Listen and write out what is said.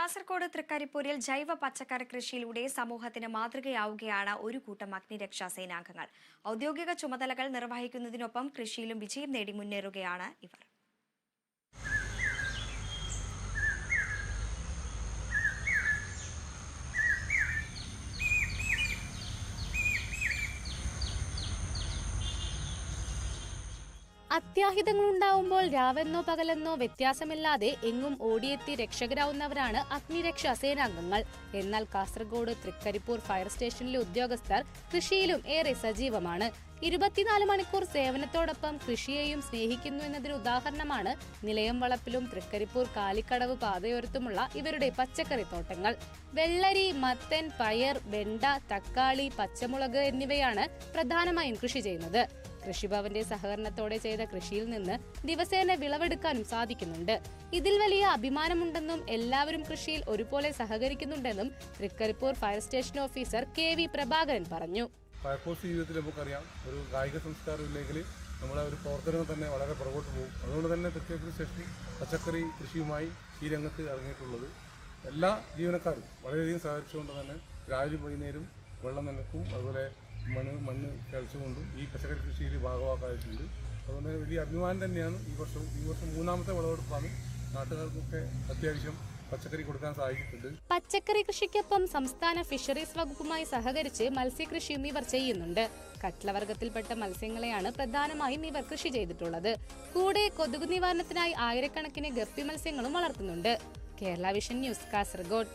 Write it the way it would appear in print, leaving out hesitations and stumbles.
കാസർഗോഡ് തൃക്കരിപ്പൂരിൽ ജൈവ പച്ചക്കറി കൃഷിയിലൂടെ സമൂഹത്തിന് മാതൃകയാവുകയാണ് ഒരു കൂട്ടം അഗ്നിരക്ഷാ സേനാംഗങ്ങൾ. ഔദ്യോഗിക ചുമതലകൾ നിർവഹിക്കുന്നതിനൊപ്പം കൃഷിയിലും വിജയം നേടി മുന്നേറുകയാണ് ഇവർ. അത്യാഹിതങ്ങളുണ്ടാവുമ്പോൾ രാവെന്നോ പകലെന്നോ വ്യത്യാസമില്ലാതെ എങ്ങും ഓടിയെത്തി രക്ഷകരാവുന്നവരാണ് അഗ്നിരക്ഷാ സേനാംഗങ്ങൾ. എന്നാൽ കാസർഗോഡ് തൃക്കരിപ്പൂർ ഫയർ സ്റ്റേഷനിലെ ഉദ്യോഗസ്ഥർ കൃഷിയിലും ഏറെ സജീവമാണ്. 24 മണിക്കൂർ സേവനത്തോടൊപ്പം കൃഷിയെയും സ്നേഹിക്കുന്നു എന്നതിന് ഉദാഹരണമാണ് നിലയം വളപ്പിലും തൃക്കരിപ്പൂർ കാലിക്കടവ് പാതയോരത്തുമുള്ള ഇവരുടെ പച്ചക്കറി തോട്ടങ്ങൾ. വെള്ളരി, മത്തൻ, പയർ, വെണ്ട, തക്കാളി, പച്ചമുളക് എന്നിവയാണ് പ്രധാനമായും കൃഷി ചെയ്യുന്നത്. കൃഷിഭവന്റെ സഹകരണത്തോടെ ചെയ്ത കൃഷിയിൽ നിന്ന് ദിവസേന വിളവെടുക്കാനും സാധിക്കുന്നുണ്ട്. ഇതിൽ വലിയ അഭിമാനമുണ്ടെന്നും എല്ലാവരും കൃഷിയിൽ ഒരുപോലെ സഹകരിക്കുന്നുണ്ടെന്നും Trikaripur fire station officer KV Prabhakaran പറഞ്ഞു. ഫയർഫോഴ്സ് ജീവിതത്തിൽ നമുക്കറിയാം, ഒരു കായിക സംസ്കാരം ഇല്ലെങ്കിൽ നമ്മളെ ഒരു പ്രവർത്തനം തന്നെ വളരെ പുറകോട്ട് പോകും. അതുകൊണ്ട് തന്നെ തൃക്കരിപ്പൂർ സ്റ്റേഷൻ പച്ചക്കറി കൃഷിയുമായി ഈ രംഗത്ത് ഇറങ്ങിയിട്ടുള്ളത് എല്ലാ ജീവനക്കാരും വളരെയധികം സഹകരിച്ചുകൊണ്ട് തന്നെ രാവിലെ വൈകുന്നേരം വെള്ളം നനക്കും, അതുപോലെ മണ്ണ് കളിച്ചുകൊണ്ടും ഈ പച്ചക്കറി കൃഷിയിൽ ഭാഗമാക്കായിട്ടുണ്ട്. അതുകൊണ്ട് വലിയ അഭിമാനം തന്നെയാണ്. ഈ വർഷം മൂന്നാമത്തെ വിളവെടുപ്പാണ്. നാട്ടുകാർക്കൊക്കെ അത്യാവശ്യം പച്ചക്കറി കൊടുക്കാൻ സാധിച്ചിട്ടുണ്ട്. പച്ചക്കറി കൃഷിക്കൊപ്പം സംസ്ഥാന ഫിഷറീസ് വകുപ്പുമായി സഹകരിച്ച് മത്സ്യകൃഷിയും ഇവർ ചെയ്യുന്നുണ്ട്. കട്ലവർഗത്തിൽപ്പെട്ട മത്സ്യങ്ങളെയാണ് പ്രധാനമായും ഇവർ കൃഷി ചെയ്തിട്ടുള്ളത്. കൂടെ കൊതുക് നിവാരണത്തിനായി ആയിരക്കണക്കിന് ഗപ്പി മത്സ്യങ്ങളും വളർത്തുന്നുണ്ട്. Kerala vision news, Kasaragod.